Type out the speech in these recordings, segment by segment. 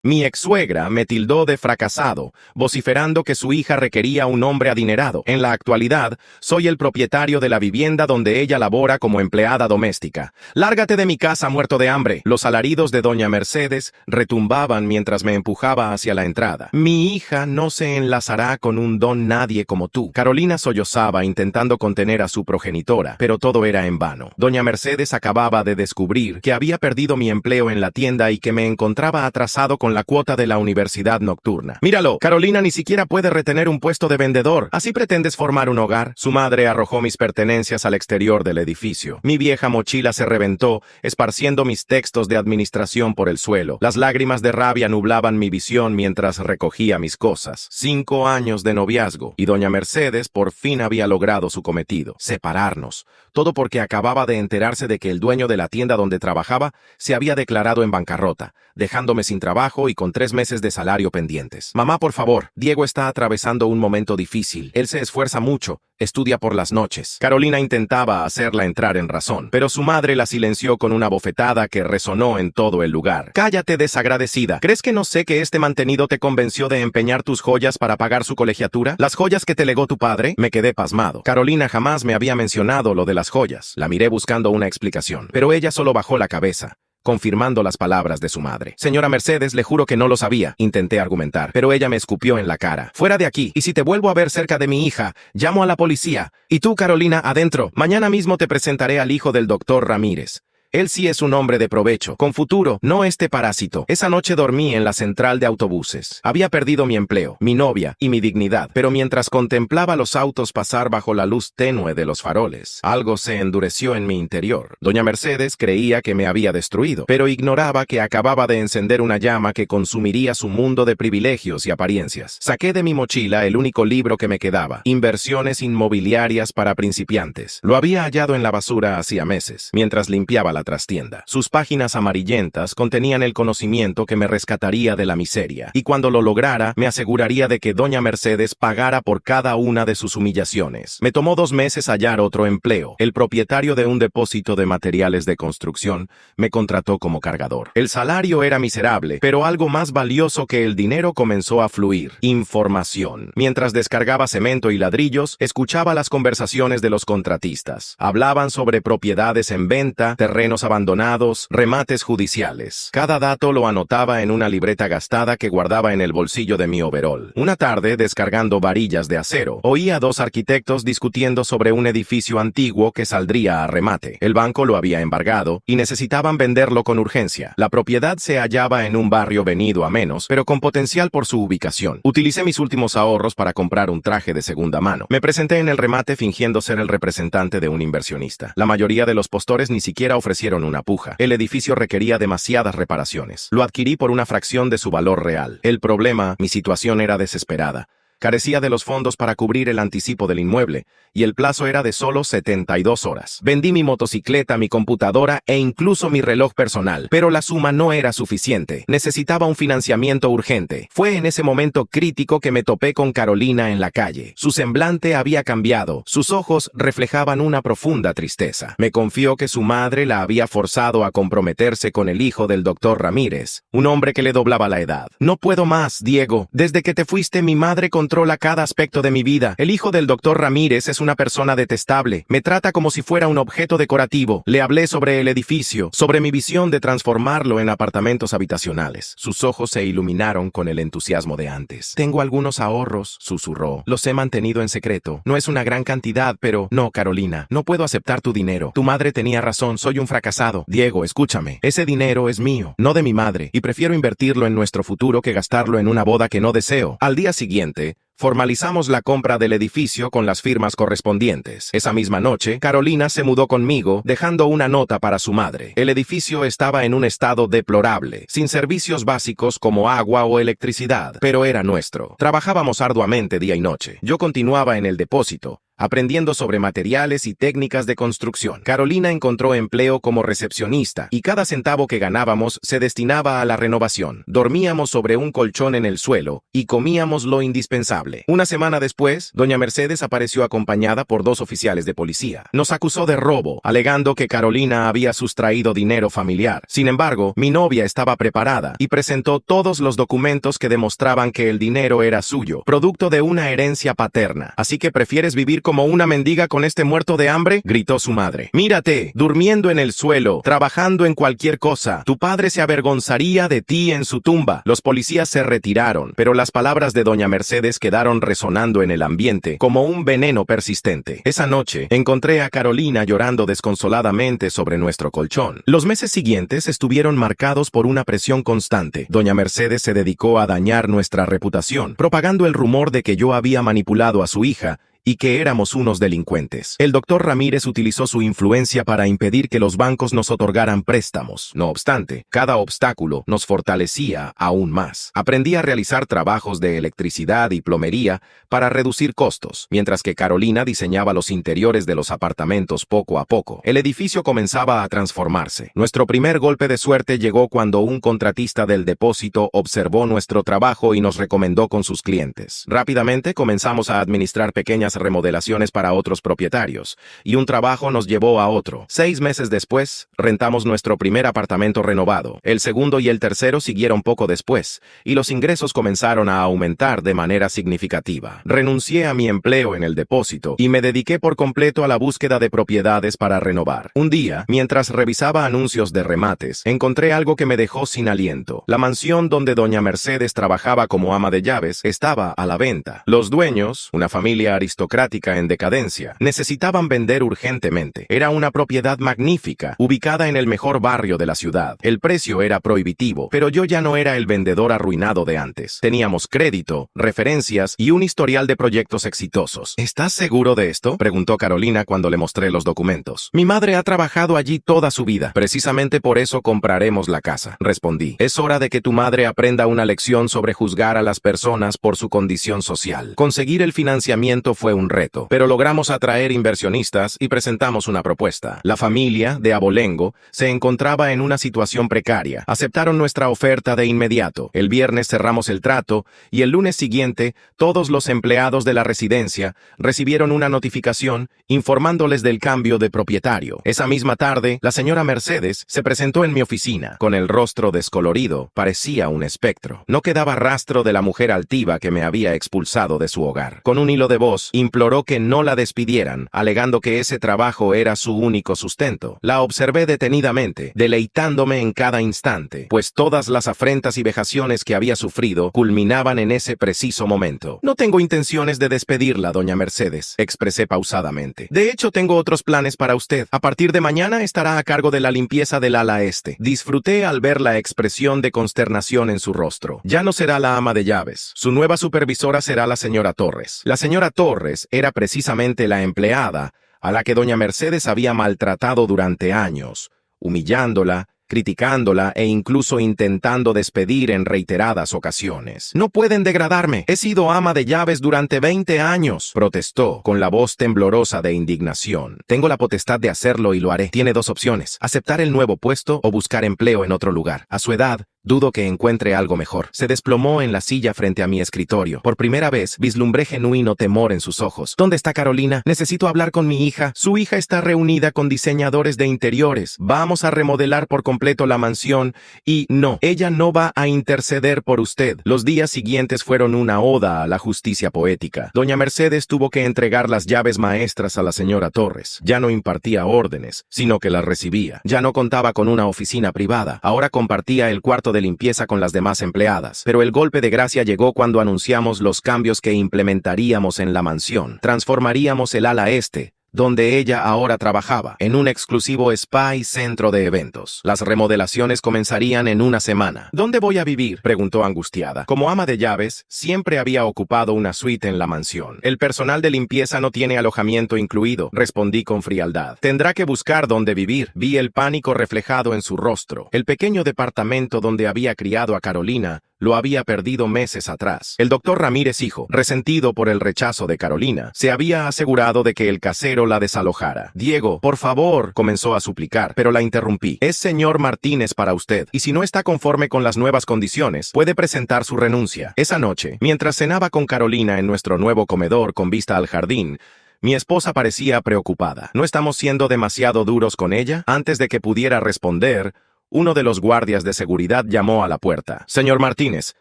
Mi ex-suegra me tildó de fracasado, vociferando que su hija requería un hombre adinerado. En la actualidad, soy el propietario de la vivienda donde ella labora como empleada doméstica. Lárgate de mi casa, muerto de hambre. Los alaridos de doña Mercedes retumbaban mientras me empujaba hacia la entrada. Mi hija no se enlazará con un don nadie como tú. Carolina sollozaba intentando contener a su progenitora, pero todo era en vano. Doña Mercedes acababa de descubrir que había perdido mi empleo en la tienda y que me encontraba atrasado con la cuota de la universidad nocturna. Míralo, Carolina ni siquiera puede retener un puesto de vendedor. ¿Así pretendes formar un hogar? Su madre arrojó mis pertenencias al exterior del edificio. Mi vieja mochila se reventó, esparciendo mis textos de administración por el suelo. Las lágrimas de rabia nublaban mi visión mientras recogía mis cosas. 5 años de noviazgo, y doña Mercedes por fin había logrado su cometido: separarnos. Todo porque acababa de enterarse de que el dueño de la tienda donde trabajaba se había declarado en bancarrota, dejándome sin trabajo y con 3 meses de salario pendientes. Mamá, por favor, Diego está atravesando un momento difícil. Él se esfuerza mucho, estudia por las noches. Carolina intentaba hacerla entrar en razón, pero su madre la silenció con una bofetada que resonó en todo el lugar. Cállate, desagradecida. ¿Crees que no sé que este mantenido te convenció de empeñar tus joyas para pagar su colegiatura? ¿Las joyas que te legó tu padre? Me quedé pasmado. Carolina jamás me había mencionado lo de las joyas. La miré buscando una explicación, pero ella solo bajó la cabeza, confirmando las palabras de su madre. Señora Mercedes, le juro que no lo sabía. Intenté argumentar, pero ella me escupió en la cara. Fuera de aquí, y si te vuelvo a ver cerca de mi hija, llamo a la policía. Y tú, Carolina, adentro. Mañana mismo te presentaré al hijo del doctor Ramírez. Él sí es un hombre de provecho, con futuro, no este parásito. Esa noche dormí en la central de autobuses. Había perdido mi empleo, mi novia y mi dignidad, pero mientras contemplaba los autos pasar bajo la luz tenue de los faroles, algo se endureció en mi interior. Doña Mercedes creía que me había destruido, pero ignoraba que acababa de encender una llama que consumiría su mundo de privilegios y apariencias. Saqué de mi mochila el único libro que me quedaba: Inversiones inmobiliarias para principiantes. Lo había hallado en la basura hacía meses, mientras limpiaba la trastienda. Sus páginas amarillentas contenían el conocimiento que me rescataría de la miseria, y cuando lo lograra, me aseguraría de que doña Mercedes pagara por cada una de sus humillaciones. Me tomó 2 meses hallar otro empleo. El propietario de un depósito de materiales de construcción me contrató como cargador. El salario era miserable, pero algo más valioso que el dinero comenzó a fluir: información. Mientras descargaba cemento y ladrillos, escuchaba las conversaciones de los contratistas. Hablaban sobre propiedades en venta, terrenos abandonados, remates judiciales. Cada dato lo anotaba en una libreta gastada que guardaba en el bolsillo de mi overol. Una tarde, descargando varillas de acero, oí a 2 arquitectos discutiendo sobre un edificio antiguo que saldría a remate. El banco lo había embargado y necesitaban venderlo con urgencia. La propiedad se hallaba en un barrio venido a menos, pero con potencial por su ubicación. Utilicé mis últimos ahorros para comprar un traje de segunda mano. Me presenté en el remate fingiendo ser el representante de un inversionista. La mayoría de los postores ni siquiera ofrecieron una puja. El edificio requería demasiadas reparaciones. Lo adquirí por una fracción de su valor real. El problema: mi situación era desesperada. Carecía de los fondos para cubrir el anticipo del inmueble, y el plazo era de solo 72 horas. Vendí mi motocicleta, mi computadora e incluso mi reloj personal, pero la suma no era suficiente. Necesitaba un financiamiento urgente. Fue en ese momento crítico que me topé con Carolina en la calle. Su semblante había cambiado, sus ojos reflejaban una profunda tristeza. Me confió que su madre la había forzado a comprometerse con el hijo del doctor Ramírez, un hombre que le doblaba la edad. No puedo más, Diego. Desde que te fuiste, mi madre controla cada aspecto de mi vida. El hijo del doctor Ramírez es una persona detestable. Me trata como si fuera un objeto decorativo. Le hablé sobre el edificio, sobre mi visión de transformarlo en apartamentos habitacionales. Sus ojos se iluminaron con el entusiasmo de antes. Tengo algunos ahorros, susurró. Los he mantenido en secreto. No es una gran cantidad, pero... No, Carolina, no puedo aceptar tu dinero. Tu madre tenía razón, soy un fracasado. Diego, escúchame. Ese dinero es mío, no de mi madre, y prefiero invertirlo en nuestro futuro que gastarlo en una boda que no deseo. Al día siguiente, formalizamos la compra del edificio con las firmas correspondientes. Esa misma noche, Carolina se mudó conmigo, dejando una nota para su madre. El edificio estaba en un estado deplorable, sin servicios básicos como agua o electricidad, pero era nuestro. Trabajábamos arduamente día y noche. Yo continuaba en el depósito, aprendiendo sobre materiales y técnicas de construcción. Carolina encontró empleo como recepcionista y cada centavo que ganábamos se destinaba a la renovación. Dormíamos sobre un colchón en el suelo y comíamos lo indispensable. Una semana después, doña Mercedes apareció acompañada por 2 oficiales de policía. Nos acusó de robo, alegando que Carolina había sustraído dinero familiar. Sin embargo, mi novia estaba preparada y presentó todos los documentos que demostraban que el dinero era suyo, producto de una herencia paterna. ¿Así que prefieres vivir como una mendiga con este muerto de hambre?, gritó su madre. Mírate, durmiendo en el suelo, trabajando en cualquier cosa. Tu padre se avergonzaría de ti en su tumba. Los policías se retiraron, pero las palabras de doña Mercedes quedaron resonando en el ambiente como un veneno persistente. Esa noche, encontré a Carolina llorando desconsoladamente sobre nuestro colchón. Los meses siguientes estuvieron marcados por una presión constante. Doña Mercedes se dedicó a dañar nuestra reputación, propagando el rumor de que yo había manipulado a su hija y que éramos unos delincuentes. El doctor Ramírez utilizó su influencia para impedir que los bancos nos otorgaran préstamos. No obstante, cada obstáculo nos fortalecía aún más. Aprendí a realizar trabajos de electricidad y plomería para reducir costos, mientras que Carolina diseñaba los interiores de los apartamentos poco a poco. El edificio comenzaba a transformarse. Nuestro primer golpe de suerte llegó cuando un contratista del depósito observó nuestro trabajo y nos recomendó con sus clientes. Rápidamente comenzamos a administrar pequeñas remodelaciones para otros propietarios, y un trabajo nos llevó a otro. 6 meses después, rentamos nuestro primer apartamento renovado. El segundo y el tercero siguieron poco después, y los ingresos comenzaron a aumentar de manera significativa. Renuncié a mi empleo en el depósito y me dediqué por completo a la búsqueda de propiedades para renovar. Un día, mientras revisaba anuncios de remates, encontré algo que me dejó sin aliento. La mansión donde doña Mercedes trabajaba como ama de llaves estaba a la venta. Los dueños, una familia aristocrática en decadencia, necesitaban vender urgentemente. Era una propiedad magnífica, ubicada en el mejor barrio de la ciudad. El precio era prohibitivo, pero yo ya no era el vendedor arruinado de antes. Teníamos crédito, referencias y un historial de proyectos exitosos. ¿Estás seguro de esto?, preguntó Carolina cuando le mostré los documentos. Mi madre ha trabajado allí toda su vida. Precisamente por eso compraremos la casa, respondí. Es hora de que tu madre aprenda una lección sobre juzgar a las personas por su condición social. Conseguir el financiamiento fue un reto, pero logramos atraer inversionistas y presentamos una propuesta. La familia de Abolengo se encontraba en una situación precaria. Aceptaron nuestra oferta de inmediato. El viernes cerramos el trato y el lunes siguiente todos los empleados de la residencia recibieron una notificación informándoles del cambio de propietario. Esa misma tarde, la señora Mercedes se presentó en mi oficina. Con el rostro descolorido, parecía un espectro. No quedaba rastro de la mujer altiva que me había expulsado de su hogar. Con un hilo de voz, imploró que no la despidieran, alegando que ese trabajo era su único sustento. La observé detenidamente, deleitándome en cada instante, pues todas las afrentas y vejaciones que había sufrido culminaban en ese preciso momento. No tengo intenciones de despedirla, doña Mercedes, expresé pausadamente. De hecho, tengo otros planes para usted. A partir de mañana estará a cargo de la limpieza del ala este. Disfruté al ver la expresión de consternación en su rostro. Ya no será la ama de llaves. Su nueva supervisora será la señora Torres. La señora Torres era precisamente la empleada a la que doña Mercedes había maltratado durante años, humillándola, criticándola e incluso intentando despedir en reiteradas ocasiones. «No pueden degradarme. He sido ama de llaves durante 20 años», protestó, con la voz temblorosa de indignación. «Tengo la potestad de hacerlo y lo haré. Tiene 2 opciones, aceptar el nuevo puesto o buscar empleo en otro lugar. A su edad, dudo que encuentre algo mejor». Se desplomó en la silla frente a mi escritorio. Por primera vez, vislumbré genuino temor en sus ojos. «¿Dónde está Carolina? Necesito hablar con mi hija. Su hija está reunida con diseñadores de interiores. Vamos a remodelar por completo la mansión y no, ella no va a interceder por usted». Los días siguientes fueron una oda a la justicia poética. Doña Mercedes tuvo que entregar las llaves maestras a la señora Torres. Ya no impartía órdenes, sino que las recibía. Ya no contaba con una oficina privada. Ahora compartía el cuarto de limpieza con las demás empleadas. Pero el golpe de gracia llegó cuando anunciamos los cambios que implementaríamos en la mansión. Transformaríamos el ala este, donde ella ahora trabajaba, en un exclusivo spa y centro de eventos. Las remodelaciones comenzarían en una semana. «¿Dónde voy a vivir?», preguntó angustiada. Como ama de llaves, siempre había ocupado una suite en la mansión. «El personal de limpieza no tiene alojamiento incluido», respondí con frialdad. «Tendrá que buscar dónde vivir». Vi el pánico reflejado en su rostro. El pequeño departamento donde había criado a Carolina lo había perdido meses atrás. El doctor Ramírez hijo, resentido por el rechazo de Carolina, se había asegurado de que el casero la desalojara. Diego, por favor, comenzó a suplicar, pero la interrumpí. Es señor Martínez para usted, y si no está conforme con las nuevas condiciones, puede presentar su renuncia. Esa noche, mientras cenaba con Carolina en nuestro nuevo comedor con vista al jardín, mi esposa parecía preocupada. ¿No estamos siendo demasiado duros con ella? Antes de que pudiera responder, uno de los guardias de seguridad llamó a la puerta. Señor Martínez,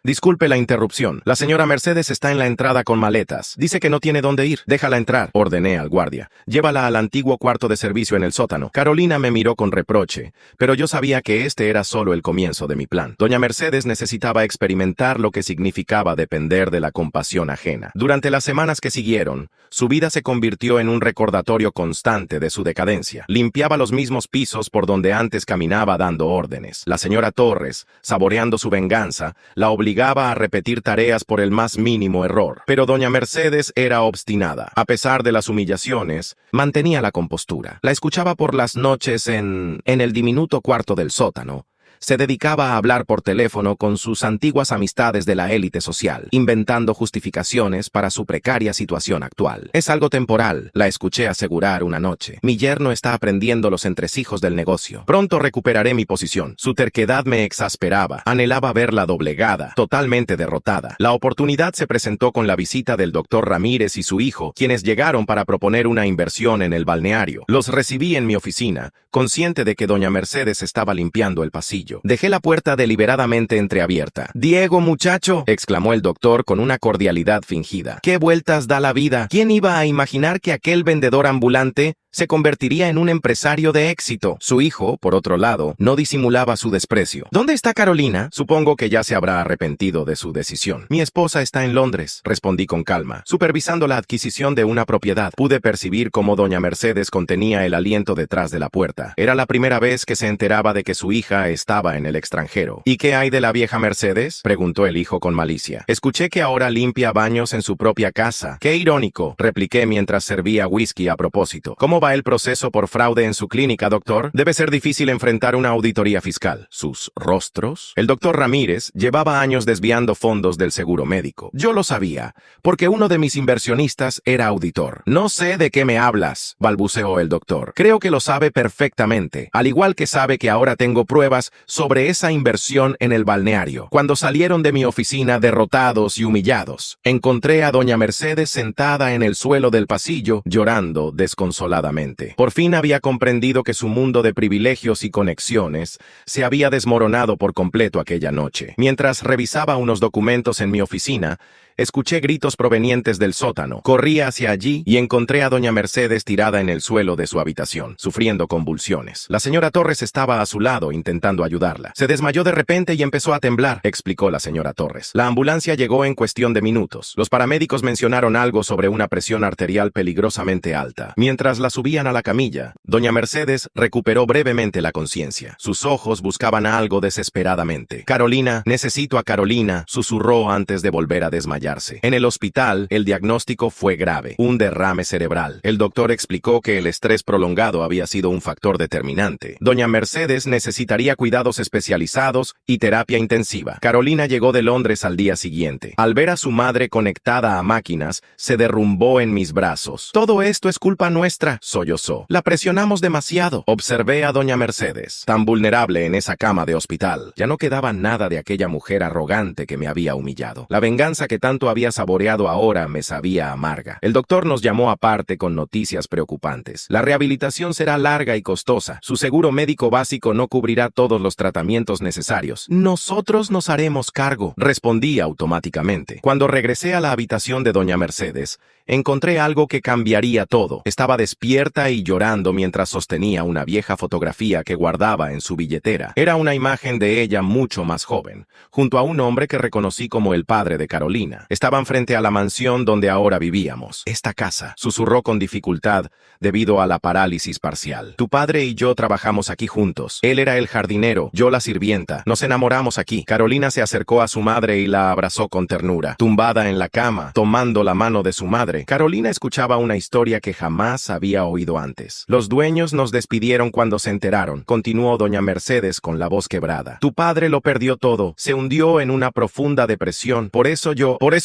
disculpe la interrupción. La señora Mercedes está en la entrada con maletas. Dice que no tiene dónde ir. Déjala entrar, ordené al guardia. Llévala al antiguo cuarto de servicio en el sótano. Carolina me miró con reproche, pero yo sabía que este era solo el comienzo de mi plan. Doña Mercedes necesitaba experimentar lo que significaba depender de la compasión ajena. Durante las semanas que siguieron, su vida se convirtió en un recordatorio constante de su decadencia. Limpiaba los mismos pisos por donde antes caminaba dando órdenes. La señora Torres, saboreando su venganza, la obligaba a repetir tareas por el más mínimo error. Pero doña Mercedes era obstinada. A pesar de las humillaciones, mantenía la compostura. La escuchaba por las noches en el diminuto cuarto del sótano. Se dedicaba a hablar por teléfono con sus antiguas amistades de la élite social, inventando justificaciones para su precaria situación actual. Es algo temporal, la escuché asegurar una noche. Mi yerno está aprendiendo los entresijos del negocio. Pronto recuperaré mi posición. Su terquedad me exasperaba. Anhelaba verla doblegada, totalmente derrotada. La oportunidad se presentó con la visita del doctor Ramírez y su hijo, quienes llegaron para proponer una inversión en el balneario. Los recibí en mi oficina, consciente de que doña Mercedes estaba limpiando el pasillo. Dejé la puerta deliberadamente entreabierta. «Diego, muchacho», exclamó el doctor con una cordialidad fingida. «¿Qué vueltas da la vida? ¿Quién iba a imaginar que aquel vendedor ambulante se convertiría en un empresario de éxito?» Su hijo, por otro lado, no disimulaba su desprecio. «¿Dónde está Carolina?» Supongo que ya se habrá arrepentido de su decisión. «Mi esposa está en Londres», respondí con calma, supervisando la adquisición de una propiedad. Pude percibir cómo doña Mercedes contenía el aliento detrás de la puerta. Era la primera vez que se enteraba de que su hija estaba en el extranjero. «¿Y qué hay de la vieja Mercedes?», preguntó el hijo con malicia. «Escuché que ahora limpia baños en su propia casa». «Qué irónico», repliqué mientras servía whisky a propósito. «¿Cómo va el proceso por fraude en su clínica, doctor? Debe ser difícil enfrentar una auditoría fiscal». ¿Sus rostros? El doctor Ramírez llevaba años desviando fondos del seguro médico. Yo lo sabía, porque uno de mis inversionistas era auditor. «No sé de qué me hablas», balbuceó el doctor. «Creo que lo sabe perfectamente, al igual que sabe que ahora tengo pruebas sobre esa inversión en el balneario. Cuando salieron de mi oficina derrotados y humillados, encontré a doña Mercedes sentada en el suelo del pasillo, llorando desconsoladamente. Por fin había comprendido que su mundo de privilegios y conexiones se había desmoronado por completo aquella noche. Mientras revisaba unos documentos en mi oficina, escuché gritos provenientes del sótano. Corrí hacia allí y encontré a doña Mercedes tirada en el suelo de su habitación, sufriendo convulsiones. La señora Torres estaba a su lado intentando ayudarla. «Se desmayó de repente y empezó a temblar», explicó la señora Torres. «La ambulancia llegó en cuestión de minutos. Los paramédicos mencionaron algo sobre una presión arterial peligrosamente alta. Mientras la subían a la camilla, doña Mercedes recuperó brevemente la conciencia. Sus ojos buscaban algo desesperadamente. «Carolina, necesito a Carolina», susurró antes de volver a desmayar. En el hospital, el diagnóstico fue grave, un derrame cerebral. El doctor explicó que el estrés prolongado había sido un factor determinante. Doña Mercedes necesitaría cuidados especializados y terapia intensiva. Carolina llegó de Londres al día siguiente. Al ver a su madre conectada a máquinas, se derrumbó en mis brazos. «Todo esto es culpa nuestra», sollozó. «La presionamos demasiado». Observé a doña Mercedes, tan vulnerable en esa cama de hospital. Ya no quedaba nada de aquella mujer arrogante que me había humillado. La venganza que tanto había saboreado ahora me sabía amarga. El doctor nos llamó aparte con noticias preocupantes. «La rehabilitación será larga y costosa. Su seguro médico básico no cubrirá todos los tratamientos necesarios». «Nosotros nos haremos cargo», respondí automáticamente. Cuando regresé a la habitación de doña Mercedes, encontré algo que cambiaría todo. Estaba despierta y llorando mientras sostenía una vieja fotografía que guardaba en su billetera. Era una imagen de ella mucho más joven, junto a un hombre que reconocí como el padre de Carolina. Estaban frente a la mansión donde ahora vivíamos. Esta casa, susurró con dificultad debido a la parálisis parcial. Tu padre y yo trabajamos aquí juntos. Él era el jardinero, yo la sirvienta. Nos enamoramos aquí. Carolina se acercó a su madre y la abrazó con ternura. Tumbada en la cama, tomando la mano de su madre, Carolina escuchaba una historia que jamás había oído antes. Los dueños nos despidieron cuando se enteraron, continuó doña Mercedes con la voz quebrada. Tu padre lo perdió todo, se hundió en una profunda depresión. Por eso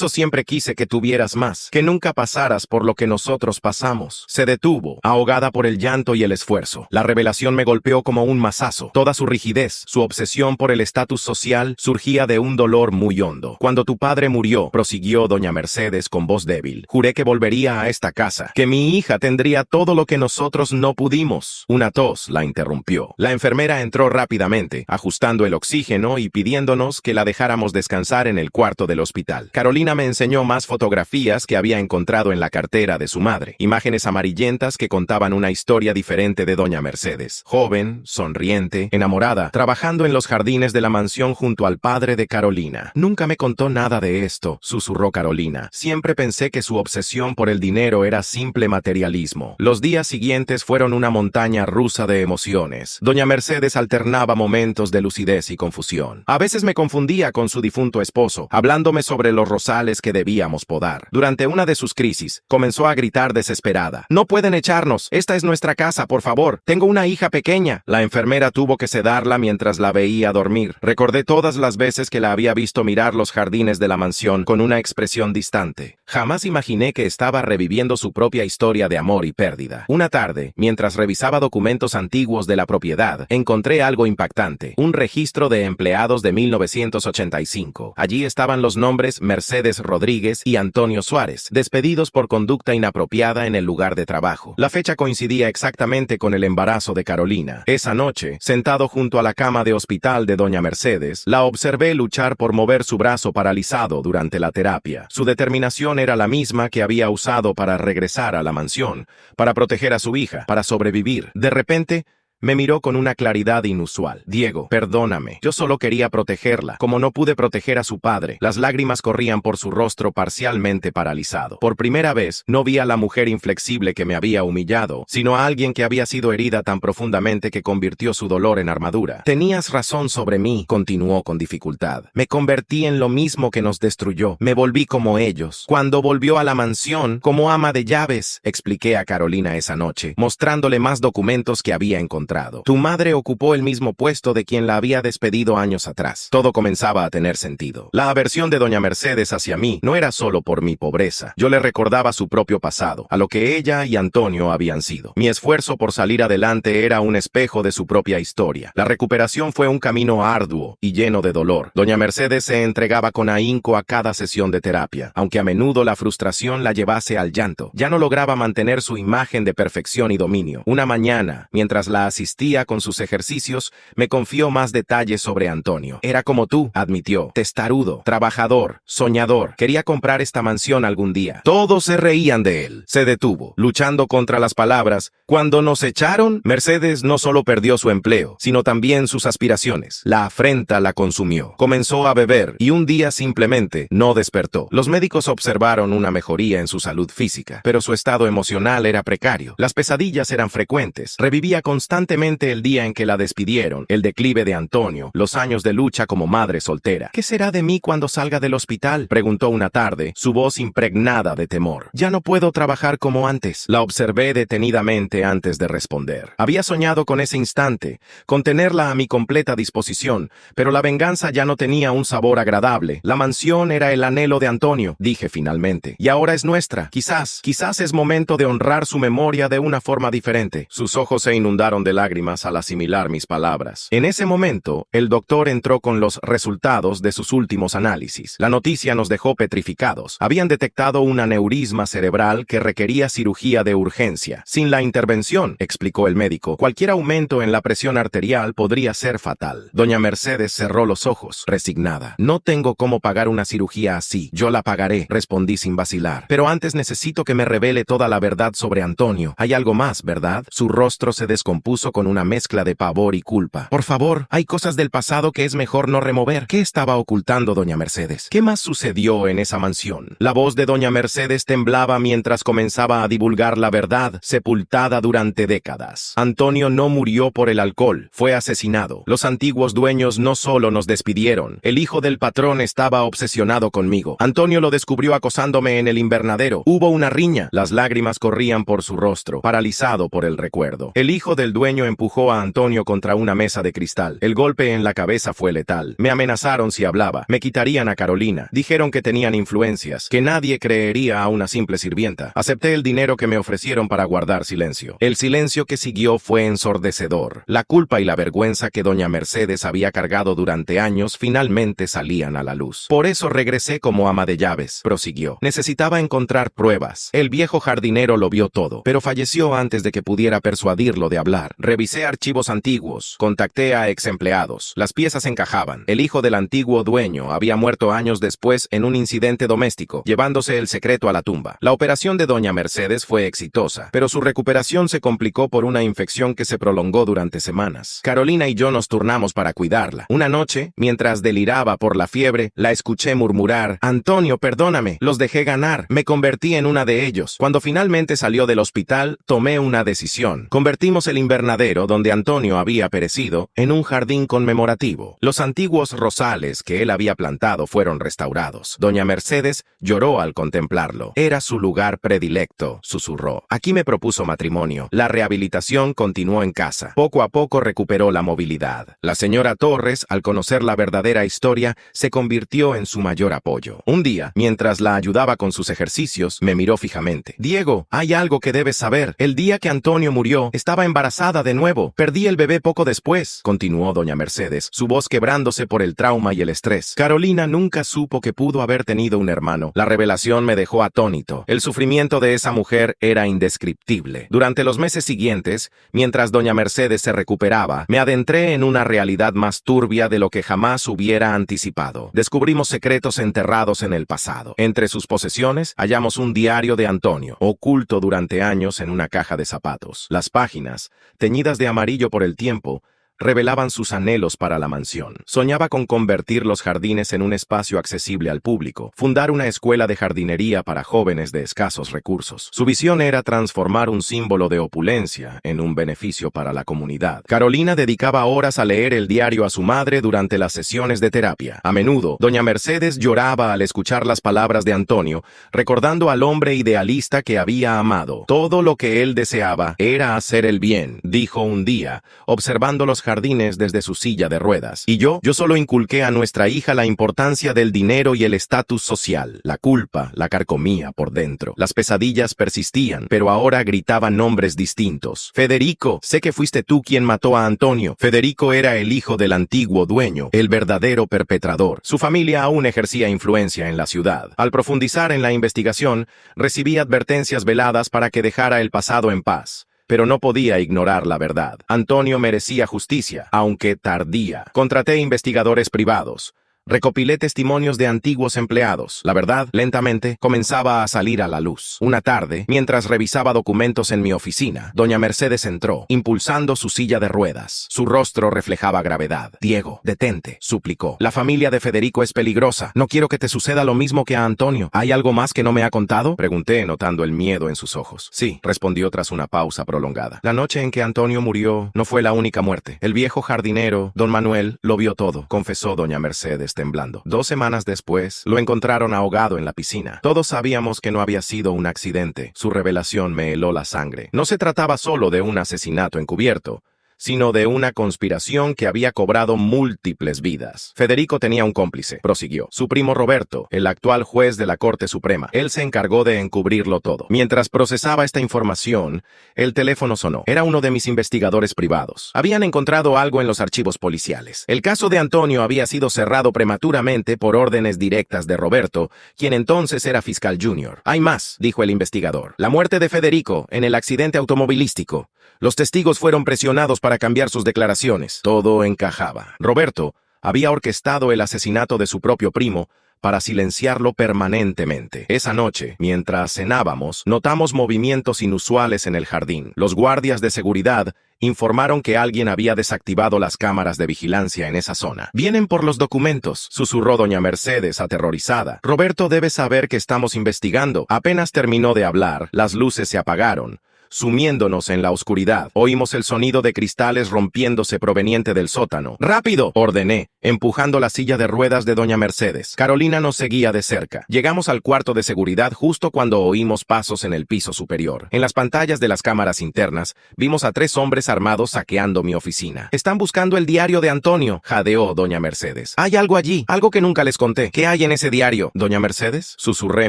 siempre quise que tuvieras más, que nunca pasaras por lo que nosotros pasamos. Se detuvo, ahogada por el llanto y el esfuerzo. La revelación me golpeó como un mazazo. Toda su rigidez, su obsesión por el estatus social, surgía de un dolor muy hondo. Cuando tu padre murió, prosiguió doña Mercedes con voz débil, juré que volvería a esta casa, que mi hija tendría todo lo que nosotros no pudimos. Una tos la interrumpió. La enfermera entró rápidamente, ajustando el oxígeno y pidiéndonos que la dejáramos descansar en el cuarto del hospital. Carolina me enseñó más fotografías que había encontrado en la cartera de su madre, imágenes amarillentas que contaban una historia diferente de doña Mercedes, joven, sonriente, enamorada, trabajando en los jardines de la mansión junto al padre de Carolina. Nunca me contó nada de esto, susurró Carolina. Siempre pensé que su obsesión por el dinero era simple materialismo. Los días siguientes fueron una montaña rusa de emociones. Doña Mercedes alternaba momentos de lucidez y confusión. A veces me confundía con su difunto esposo, hablándome sobre los rosales que debíamos podar. Durante una de sus crisis, comenzó a gritar desesperada. «No pueden echarnos. Esta es nuestra casa, por favor. Tengo una hija pequeña». La enfermera tuvo que sedarla mientras la veía dormir. Recordé todas las veces que la había visto mirar los jardines de la mansión con una expresión distante. Jamás imaginé que estaba reviviendo su propia historia de amor y pérdida. Una tarde, mientras revisaba documentos antiguos de la propiedad, encontré algo impactante. Un registro de empleados de 1985. Allí estaban los nombres Mercedes Rodríguez y Antonio Suárez, despedidos por conducta inapropiada en el lugar de trabajo. La fecha coincidía exactamente con el embarazo de Carolina. Esa noche, sentado junto a la cama de hospital de doña Mercedes, la observé luchar por mover su brazo paralizado durante la terapia. Su determinación era la misma que había usado para regresar a la mansión, para proteger a su hija, para sobrevivir. De repente, me miró con una claridad inusual. «Diego, perdóname. Yo solo quería protegerla, como no pude proteger a su padre». Las lágrimas corrían por su rostro parcialmente paralizado. Por primera vez, no vi a la mujer inflexible que me había humillado, sino a alguien que había sido herida tan profundamente que convirtió su dolor en armadura. «Tenías razón sobre mí», continuó con dificultad. «Me convertí en lo mismo que nos destruyó. Me volví como ellos. Cuando volvió a la mansión, como ama de llaves», expliqué a Carolina esa noche, mostrándole más documentos que había encontrado. Tu madre ocupó el mismo puesto de quien la había despedido años atrás. Todo comenzaba a tener sentido. La aversión de doña Mercedes hacia mí no era solo por mi pobreza. Yo le recordaba su propio pasado, a lo que ella y Antonio habían sido. Mi esfuerzo por salir adelante era un espejo de su propia historia. La recuperación fue un camino arduo y lleno de dolor. Doña Mercedes se entregaba con ahínco a cada sesión de terapia, aunque a menudo la frustración la llevase al llanto. Ya no lograba mantener su imagen de perfección y dominio. Una mañana, mientras la asistía con sus ejercicios, me confió más detalles sobre Antonio. Era como tú, admitió, testarudo, trabajador, soñador. Quería comprar esta mansión algún día. Todos se reían de él. Se detuvo, luchando contra las palabras. Cuando nos echaron, Mercedes no solo perdió su empleo, sino también sus aspiraciones. La afrenta la consumió. Comenzó a beber y un día simplemente no despertó. Los médicos observaron una mejoría en su salud física, pero su estado emocional era precario. Las pesadillas eran frecuentes. Revivía constantemente el día en que la despidieron, el declive de Antonio, los años de lucha como madre soltera. «¿Qué será de mí cuando salga del hospital?», preguntó una tarde, su voz impregnada de temor. «Ya no puedo trabajar como antes». La observé detenidamente antes de responder. Había soñado con ese instante, con tenerla a mi completa disposición, pero la venganza ya no tenía un sabor agradable. La mansión era el anhelo de Antonio, dije finalmente, y ahora es nuestra. Quizás es momento de honrar su memoria de una forma diferente. Sus ojos se inundaron de lágrimas al asimilar mis palabras. En ese momento, el doctor entró con los resultados de sus últimos análisis. La noticia nos dejó petrificados. Habían detectado un aneurisma cerebral que requería cirugía de urgencia. Sin la intervención intervención, explicó el médico. Cualquier aumento en la presión arterial podría ser fatal. Doña Mercedes cerró los ojos, resignada. No tengo cómo pagar una cirugía así. Yo la pagaré, respondí sin vacilar. Pero antes necesito que me revele toda la verdad sobre Antonio. Hay algo más, ¿verdad? Su rostro se descompuso con una mezcla de pavor y culpa. Por favor, hay cosas del pasado que es mejor no remover. ¿Qué estaba ocultando doña Mercedes? ¿Qué más sucedió en esa mansión? La voz de doña Mercedes temblaba mientras comenzaba a divulgar la verdad, sepultada durante décadas. Antonio no murió por el alcohol, fue asesinado. Los antiguos dueños no solo nos despidieron, el hijo del patrón estaba obsesionado conmigo. Antonio lo descubrió acosándome en el invernadero. Hubo una riña. Las lágrimas corrían por su rostro, paralizado por el recuerdo. El hijo del dueño empujó a Antonio contra una mesa de cristal. El golpe en la cabeza fue letal. Me amenazaron si hablaba. Me quitarían a Carolina. Dijeron que tenían influencias, que nadie creería a una simple sirvienta. Acepté el dinero que me ofrecieron para guardar silencio. El silencio que siguió fue ensordecedor. La culpa y la vergüenza que doña Mercedes había cargado durante años finalmente salían a la luz. Por eso regresé como ama de llaves, prosiguió. Necesitaba encontrar pruebas. El viejo jardinero lo vio todo, pero falleció antes de que pudiera persuadirlo de hablar. Revisé archivos antiguos, contacté a ex empleados. Las piezas encajaban. El hijo del antiguo dueño había muerto años después en un incidente doméstico, llevándose el secreto a la tumba. La operación de doña Mercedes fue exitosa, pero su recuperación se complicó por una infección que se prolongó durante semanas. Carolina y yo nos turnamos para cuidarla. Una noche, mientras deliraba por la fiebre, la escuché murmurar: Antonio, perdóname, los dejé ganar, me convertí en una de ellos. Cuando finalmente salió del hospital, tomé una decisión. Convertimos el invernadero donde Antonio había perecido en un jardín conmemorativo. Los antiguos rosales que él había plantado fueron restaurados. Doña Mercedes lloró al contemplarlo. Era su lugar predilecto, susurró. Aquí me propuso matrimonio. La rehabilitación continuó en casa. Poco a poco recuperó la movilidad. La señora Torres, al conocer la verdadera historia, se convirtió en su mayor apoyo. Un día, mientras la ayudaba con sus ejercicios, me miró fijamente. Diego, hay algo que debes saber. El día que Antonio murió, estaba embarazada de nuevo. Perdí el bebé poco después, continuó doña Mercedes, su voz quebrándose por el trauma y el estrés. Carolina nunca supo que pudo haber tenido un hermano. La revelación me dejó atónito. El sufrimiento de esa mujer era indescriptible. Durante los meses siguientes, mientras doña Mercedes se recuperaba, me adentré en una realidad más turbia de lo que jamás hubiera anticipado. Descubrimos secretos enterrados en el pasado. Entre sus posesiones, hallamos un diario de Antonio, oculto durante años en una caja de zapatos. Las páginas, teñidas de amarillo por el tiempo, revelaban sus anhelos para la mansión. Soñaba con convertir los jardines en un espacio accesible al público, fundar una escuela de jardinería para jóvenes de escasos recursos. Su visión era transformar un símbolo de opulencia en un beneficio para la comunidad. Carolina dedicaba horas a leer el diario a su madre durante las sesiones de terapia. A menudo, doña Mercedes lloraba al escuchar las palabras de Antonio, recordando al hombre idealista que había amado. Todo lo que él deseaba era hacer el bien, dijo un día, observando los jardines desde su silla de ruedas. Y yo solo inculqué a nuestra hija la importancia del dinero y el estatus social. La culpa la carcomía por dentro. Las pesadillas persistían, pero ahora gritaban nombres distintos. Federico, sé que fuiste tú quien mató a Antonio. Federico era el hijo del antiguo dueño, el verdadero perpetrador. Su familia aún ejercía influencia en la ciudad. Al profundizar en la investigación, recibí advertencias veladas para que dejara el pasado en paz. Pero no podía ignorar la verdad. Antonio merecía justicia, aunque tardía. Contraté investigadores privados. Recopilé testimonios de antiguos empleados. La verdad, lentamente, comenzaba a salir a la luz. Una tarde, mientras revisaba documentos en mi oficina, doña Mercedes entró, impulsando su silla de ruedas. Su rostro reflejaba gravedad. Diego, detente, suplicó. La familia de Federico es peligrosa. No quiero que te suceda lo mismo que a Antonio. ¿Hay algo más que no me ha contado? Pregunté, notando el miedo en sus ojos. Sí, respondió tras una pausa prolongada. La noche en que Antonio murió no fue la única muerte. El viejo jardinero, don Manuel, lo vio todo, confesó doña Mercedes temblando. 2 semanas después, lo encontraron ahogado en la piscina. Todos sabíamos que no había sido un accidente. Su revelación me heló la sangre. No se trataba solo de un asesinato encubierto, sino de una conspiración que había cobrado múltiples vidas. Federico tenía un cómplice, prosiguió. Su primo Roberto, el actual juez de la Corte Suprema. Él se encargó de encubrirlo todo. Mientras procesaba esta información, el teléfono sonó. Era uno de mis investigadores privados. Habían encontrado algo en los archivos policiales. El caso de Antonio había sido cerrado prematuramente por órdenes directas de Roberto, quien entonces era fiscal junior. Hay más, dijo el investigador. La muerte de Federico en el accidente automovilístico. Los testigos fueron presionados para cambiar sus declaraciones. Todo encajaba. Roberto había orquestado el asesinato de su propio primo para silenciarlo permanentemente. Esa noche, mientras cenábamos, notamos movimientos inusuales en el jardín. Los guardias de seguridad informaron que alguien había desactivado las cámaras de vigilancia en esa zona. «Vienen por los documentos», susurró doña Mercedes, aterrorizada. «Roberto debe saber que estamos investigando». Apenas terminó de hablar, las luces se apagaron, sumiéndonos en la oscuridad. Oímos el sonido de cristales rompiéndose proveniente del sótano. «¡Rápido!», ordené, empujando la silla de ruedas de doña Mercedes. Carolina nos seguía de cerca. Llegamos al cuarto de seguridad justo cuando oímos pasos en el piso superior. En las pantallas de las cámaras internas, vimos a 3 hombres armados saqueando mi oficina. «Están buscando el diario de Antonio», jadeó doña Mercedes. «Hay algo allí, algo que nunca les conté. ¿Qué hay en ese diario?» «¿Doña Mercedes?», susurré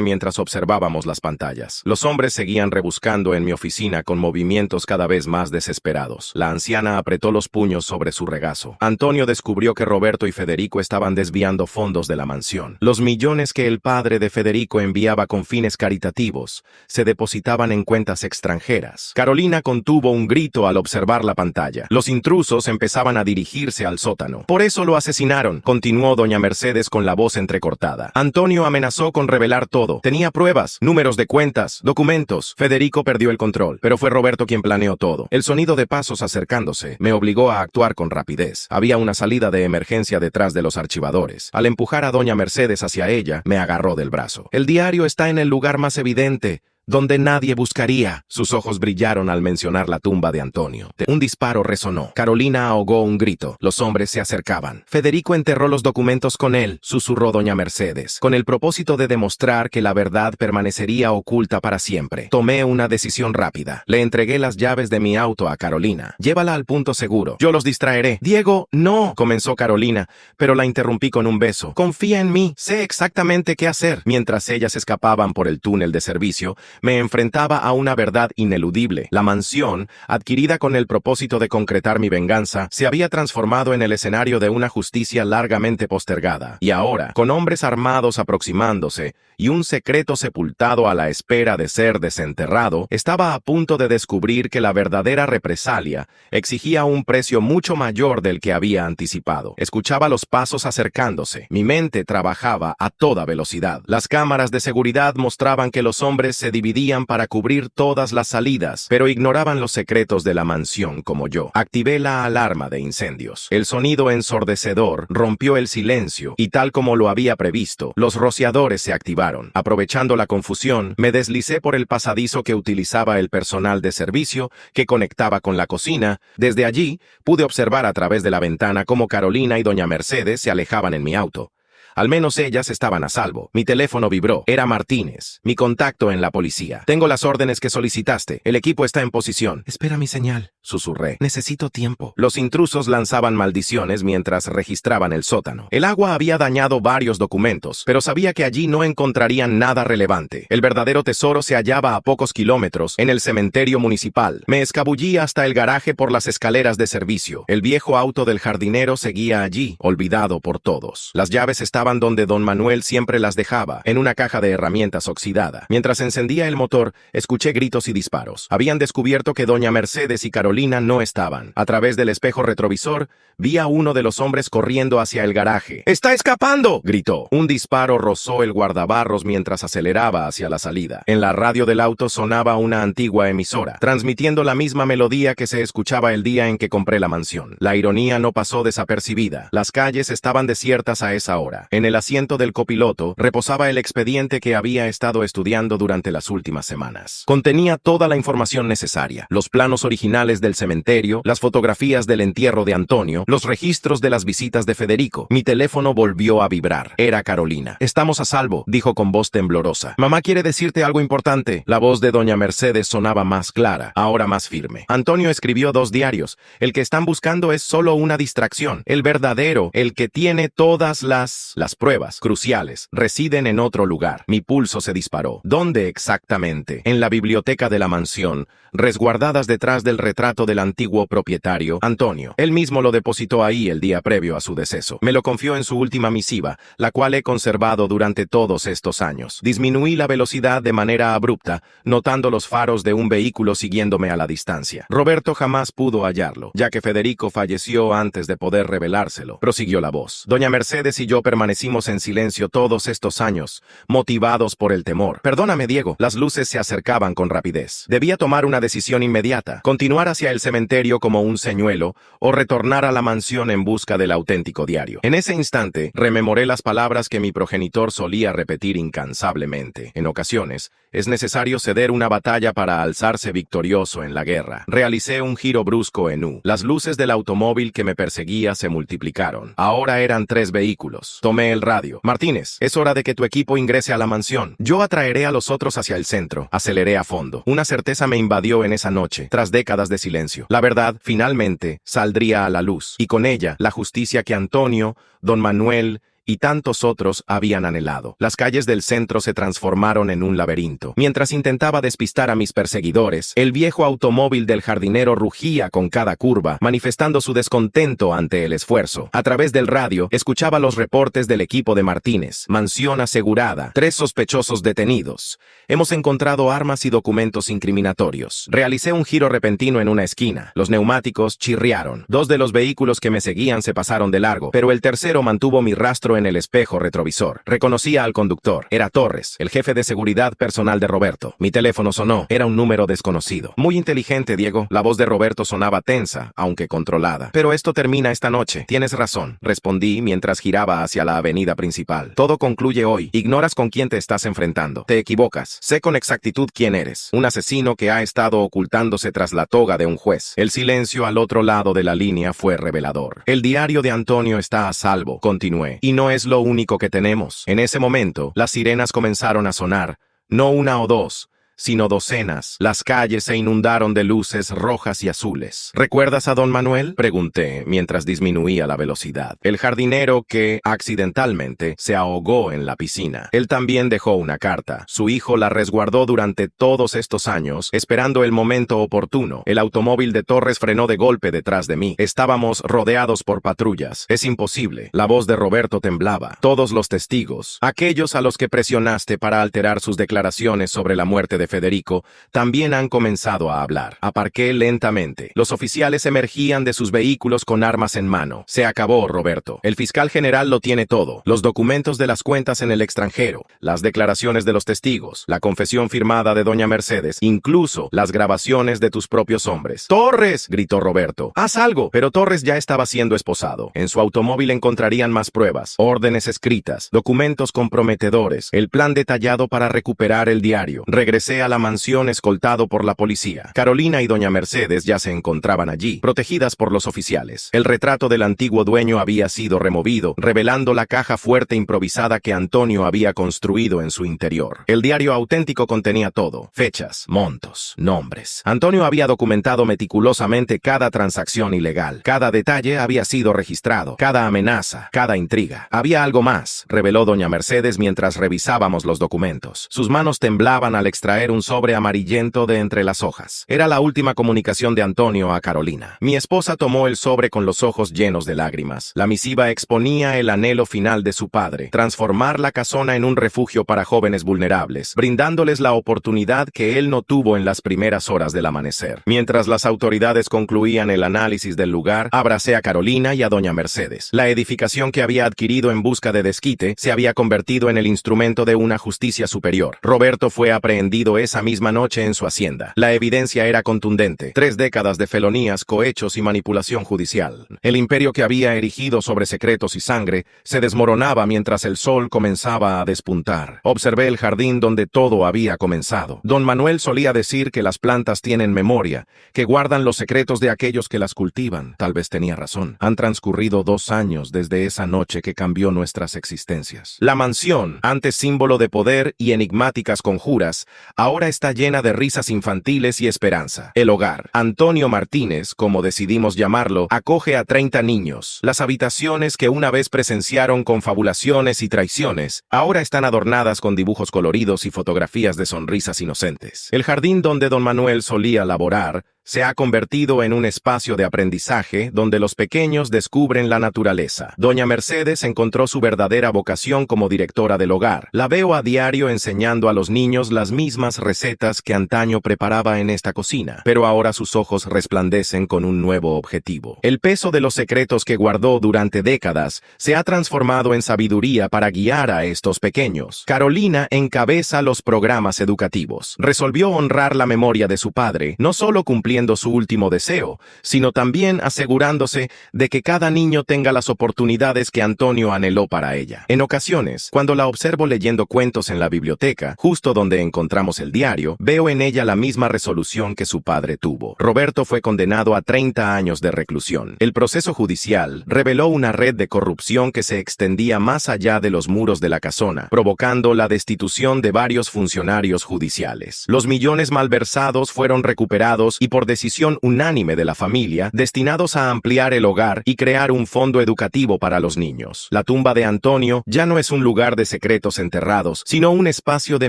mientras observábamos las pantallas. Los hombres seguían rebuscando en mi oficina con movimientos cada vez más desesperados. La anciana apretó los puños sobre su regazo. Antonio descubrió que Roberto y Federico estaban desviando fondos de la mansión. Los millones que el padre de Federico enviaba con fines caritativos se depositaban en cuentas extranjeras. Carolina contuvo un grito al observar la pantalla. Los intrusos empezaban a dirigirse al sótano. «Por eso lo asesinaron», continuó doña Mercedes con la voz entrecortada. «Antonio amenazó con revelar todo. Tenía pruebas, números de cuentas, documentos. Federico perdió el control, pero fue Roberto quien planeó todo». El sonido de pasos acercándose me obligó a actuar con rapidez. Había una salida de emergencia detrás de los archivadores. Al empujar a doña Mercedes hacia ella, me agarró del brazo. «El diario está en el lugar más evidente, donde nadie buscaría». Sus ojos brillaron al mencionar la tumba de Antonio. Un disparo resonó. Carolina ahogó un grito. Los hombres se acercaban. «Federico enterró los documentos con él», susurró doña Mercedes, con el propósito de demostrar que la verdad permanecería oculta para siempre. Tomé una decisión rápida. Le entregué las llaves de mi auto a Carolina. «Llévala al punto seguro. Yo los distraeré». «Diego, no», comenzó Carolina, pero la interrumpí con un beso. «Confía en mí. Sé exactamente qué hacer». Mientras ellas escapaban por el túnel de servicio, me enfrentaba a una verdad ineludible. La mansión, adquirida con el propósito de concretar mi venganza, se había transformado en el escenario de una justicia largamente postergada. Y ahora, con hombres armados aproximándose y un secreto sepultado a la espera de ser desenterrado, estaba a punto de descubrir que la verdadera represalia exigía un precio mucho mayor del que había anticipado. Escuchaba los pasos acercándose. Mi mente trabajaba a toda velocidad. Las cámaras de seguridad mostraban que los hombres se dividían para cubrir todas las salidas, pero ignoraban los secretos de la mansión como yo. Activé la alarma de incendios. El sonido ensordecedor rompió el silencio y, tal como lo había previsto, los rociadores se activaron. Aprovechando la confusión, me deslicé por el pasadizo que utilizaba el personal de servicio que conectaba con la cocina. Desde allí, pude observar a través de la ventana cómo Carolina y doña Mercedes se alejaban en mi auto. Al menos ellas estaban a salvo. Mi teléfono vibró. Era Martínez, mi contacto en la policía. «Tengo las órdenes que solicitaste. El equipo está en posición». «Espera mi señal», susurré. «Necesito tiempo». Los intrusos lanzaban maldiciones mientras registraban el sótano. El agua había dañado varios documentos, pero sabía que allí no encontrarían nada relevante. El verdadero tesoro se hallaba a pocos kilómetros, en el cementerio municipal. Me escabullí hasta el garaje por las escaleras de servicio. El viejo auto del jardinero seguía allí, olvidado por todos. Las llaves estaban donde don Manuel siempre las dejaba, en una caja de herramientas oxidada. Mientras encendía el motor, escuché gritos y disparos. Habían descubierto que doña Mercedes y Carolina no estaban. A través del espejo retrovisor, vi a uno de los hombres corriendo hacia el garaje. «¡Está escapando!», gritó. Un disparo rozó el guardabarros mientras aceleraba hacia la salida. En la radio del auto sonaba una antigua emisora, transmitiendo la misma melodía que se escuchaba el día en que compré la mansión. La ironía no pasó desapercibida. Las calles estaban desiertas a esa hora. En el asiento del copiloto reposaba el expediente que había estado estudiando durante las últimas semanas. Contenía toda la información necesaria: los planos originales del cementerio, las fotografías del entierro de Antonio, los registros de las visitas de Federico. Mi teléfono volvió a vibrar. Era Carolina. «Estamos a salvo», dijo con voz temblorosa. «Mamá quiere decirte algo importante». La voz de doña Mercedes sonaba más clara, ahora más firme. «Antonio escribió 2 diarios. El que están buscando es solo una distracción. El verdadero, el que tiene todas las pruebas cruciales, residen en otro lugar». Mi pulso se disparó. ¿Dónde exactamente? En la biblioteca de la mansión, resguardadas detrás del retrato del antiguo propietario, Antonio. Él mismo lo depositó ahí el día previo a su deceso. Me lo confió en su última misiva, la cual he conservado durante todos estos años. Disminuí la velocidad de manera abrupta, notando los faros de un vehículo siguiéndome a la distancia. Roberto jamás pudo hallarlo, ya que Federico falleció antes de poder revelárselo. Prosiguió la voz. Doña Mercedes y yo permanecimos en silencio todos estos años, motivados por el temor. Perdóname, Diego. Las luces se acercaban con rapidez. Debía tomar una decisión inmediata: continuar hacia el cementerio como un señuelo o retornar a la mansión en busca del auténtico diario. En ese instante, rememoré las palabras que mi progenitor solía repetir incansablemente. En ocasiones, es necesario ceder una batalla para alzarse victorioso en la guerra. Realicé un giro brusco en U. Las luces del automóvil que me perseguía se multiplicaron. Ahora eran 3 vehículos. Tomé el radio. «Martínez, es hora de que tu equipo ingrese a la mansión. Yo atraeré a los otros hacia el centro». Aceleré a fondo. Una certeza me invadió en esa noche, tras décadas de silencio. La verdad, finalmente, saldría a la luz, y con ella, la justicia que Antonio, don Manuel y tantos otros habían anhelado. Las calles del centro se transformaron en un laberinto. Mientras intentaba despistar a mis perseguidores, el viejo automóvil del jardinero rugía con cada curva, manifestando su descontento ante el esfuerzo. A través del radio, escuchaba los reportes del equipo de Martínez. «Mansión asegurada. 3 sospechosos detenidos. Hemos encontrado armas y documentos incriminatorios». Realicé un giro repentino en una esquina. Los neumáticos chirriaron. 2 de los vehículos que me seguían se pasaron de largo, pero el tercero mantuvo mi rastro en el espejo retrovisor. Reconocía al conductor. Era Torres, el jefe de seguridad personal de Roberto. Mi teléfono sonó. Era un número desconocido. «Muy inteligente, Diego». La voz de Roberto sonaba tensa, aunque controlada. «Pero esto termina esta noche». «Tienes razón», respondí mientras giraba hacia la avenida principal. «Todo concluye hoy. Ignoras con quién te estás enfrentando. Te equivocas. Sé con exactitud quién eres. Un asesino que ha estado ocultándose tras la toga de un juez». El silencio al otro lado de la línea fue revelador. «El diario de Antonio está a salvo», continué. «Y no es lo único que tenemos». En ese momento, las sirenas comenzaron a sonar, no 1 o 2, sino docenas. Las calles se inundaron de luces rojas y azules. «¿Recuerdas a don Manuel?», pregunté, mientras disminuía la velocidad. «El jardinero que, accidentalmente, se ahogó en la piscina. Él también dejó una carta. Su hijo la resguardó durante todos estos años, esperando el momento oportuno». El automóvil de Torres frenó de golpe detrás de mí. Estábamos rodeados por patrullas. «Es imposible». La voz de Roberto temblaba. «Todos los testigos, aquellos a los que presionaste para alterar sus declaraciones sobre la muerte de Federico, también han comenzado a hablar». Aparqué lentamente. Los oficiales emergían de sus vehículos con armas en mano. «Se acabó, Roberto. El fiscal general lo tiene todo. Los documentos de las cuentas en el extranjero, las declaraciones de los testigos, la confesión firmada de doña Mercedes, incluso las grabaciones de tus propios hombres». «¡Torres!», gritó Roberto. «¡Haz algo!». Pero Torres ya estaba siendo esposado. En su automóvil encontrarían más pruebas, órdenes escritas, documentos comprometedores, el plan detallado para recuperar el diario. Regresé a la mansión escoltado por la policía. Carolina y doña Mercedes ya se encontraban allí, protegidas por los oficiales. El retrato del antiguo dueño había sido removido, revelando la caja fuerte improvisada que Antonio había construido en su interior. El diario auténtico contenía todo: fechas, montos, nombres. Antonio había documentado meticulosamente cada transacción ilegal. Cada detalle había sido registrado, cada amenaza, cada intriga. «Había algo más», reveló doña Mercedes mientras revisábamos los documentos. Sus manos temblaban al extraer un sobre amarillento de entre las hojas. Era la última comunicación de Antonio a Carolina. Mi esposa tomó el sobre con los ojos llenos de lágrimas. La misiva exponía el anhelo final de su padre: transformar la casona en un refugio para jóvenes vulnerables, brindándoles la oportunidad que él no tuvo en las primeras horas del amanecer. Mientras las autoridades concluían el análisis del lugar, abracé a Carolina y a doña Mercedes. La edificación que había adquirido en busca de desquite se había convertido en el instrumento de una justicia superior. Roberto fue aprehendido asesinado esa misma noche en su hacienda. La evidencia era contundente: 3 décadas de felonías, cohechos y manipulación judicial. El imperio que había erigido sobre secretos y sangre se desmoronaba mientras el sol comenzaba a despuntar. Observé el jardín donde todo había comenzado. Don Manuel solía decir que las plantas tienen memoria, que guardan los secretos de aquellos que las cultivan. Tal vez tenía razón. Han transcurrido 2 años desde esa noche que cambió nuestras existencias. La mansión, antes símbolo de poder y enigmáticas conjuras, ahora está llena de risas infantiles y esperanza. El hogar, Antonio Martínez, como decidimos llamarlo, acoge a 30 niños. Las habitaciones que una vez presenciaron confabulaciones y traiciones, ahora están adornadas con dibujos coloridos y fotografías de sonrisas inocentes. El jardín donde don Manuel solía laborar se ha convertido en un espacio de aprendizaje donde los pequeños descubren la naturaleza. Doña Mercedes encontró su verdadera vocación como directora del hogar. La veo a diario enseñando a los niños las mismas recetas que antaño preparaba en esta cocina, pero ahora sus ojos resplandecen con un nuevo objetivo. El peso de los secretos que guardó durante décadas se ha transformado en sabiduría para guiar a estos pequeños. Carolina encabeza los programas educativos. Resolvió honrar la memoria de su padre, no solo cumpliendo su último deseo, sino también asegurándose de que cada niño tenga las oportunidades que Antonio anheló para ella. En ocasiones, cuando la observo leyendo cuentos en la biblioteca, justo donde encontramos el diario, veo en ella la misma resolución que su padre tuvo. Roberto fue condenado a 30 años de reclusión. El proceso judicial reveló una red de corrupción que se extendía más allá de los muros de la casona, provocando la destitución de varios funcionarios judiciales. Los millones malversados fueron recuperados y por decisión unánime de la familia, destinados a ampliar el hogar y crear un fondo educativo para los niños. La tumba de Antonio ya no es un lugar de secretos enterrados, sino un espacio de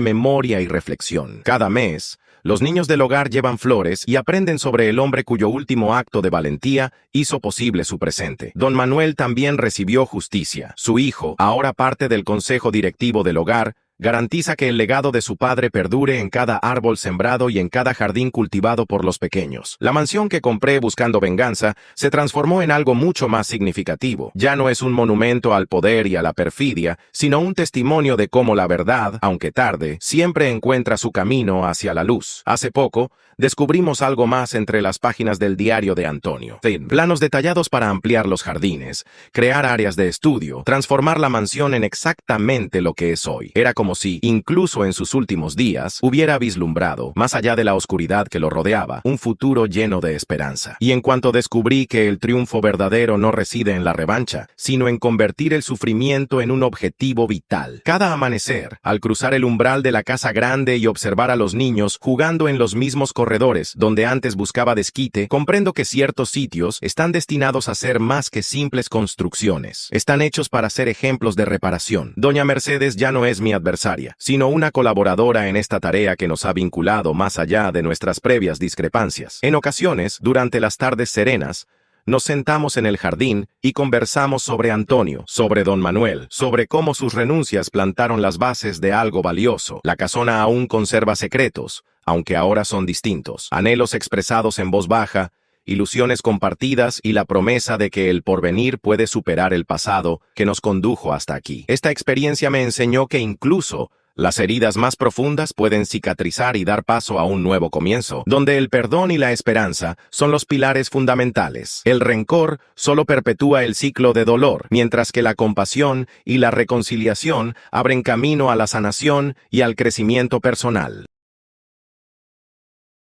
memoria y reflexión. Cada mes, los niños del hogar llevan flores y aprenden sobre el hombre cuyo último acto de valentía hizo posible su presente. Don Manuel también recibió justicia. Su hijo, ahora parte del consejo directivo del hogar, garantiza que el legado de su padre perdure en cada árbol sembrado y en cada jardín cultivado por los pequeños. La mansión que compré buscando venganza se transformó en algo mucho más significativo. Ya no es un monumento al poder y a la perfidia, sino un testimonio de cómo la verdad, aunque tarde, siempre encuentra su camino hacia la luz. Hace poco, descubrimos algo más entre las páginas del diario de Antonio. Planos detallados para ampliar los jardines, crear áreas de estudio, transformar la mansión en exactamente lo que es hoy. Era como si, incluso en sus últimos días, hubiera vislumbrado, más allá de la oscuridad que lo rodeaba, un futuro lleno de esperanza. Y en cuanto descubrí que el triunfo verdadero no reside en la revancha, sino en convertir el sufrimiento en un objetivo vital. Cada amanecer, al cruzar el umbral de la casa grande y observar a los niños jugando en los mismos corredores donde antes buscaba desquite, comprendo que ciertos sitios están destinados a ser más que simples construcciones. Están hechos para ser ejemplos de reparación. Doña Mercedes ya no es mi adversaria, sino una colaboradora en esta tarea que nos ha vinculado más allá de nuestras previas discrepancias. En ocasiones, durante las tardes serenas, nos sentamos en el jardín y conversamos sobre Antonio, sobre don Manuel, sobre cómo sus renuncias plantaron las bases de algo valioso. La casona aún conserva secretos, aunque ahora son distintos. Anhelos expresados en voz baja, ilusiones compartidas y la promesa de que el porvenir puede superar el pasado que nos condujo hasta aquí. Esta experiencia me enseñó que incluso las heridas más profundas pueden cicatrizar y dar paso a un nuevo comienzo, donde el perdón y la esperanza son los pilares fundamentales. El rencor solo perpetúa el ciclo de dolor, mientras que la compasión y la reconciliación abren camino a la sanación y al crecimiento personal.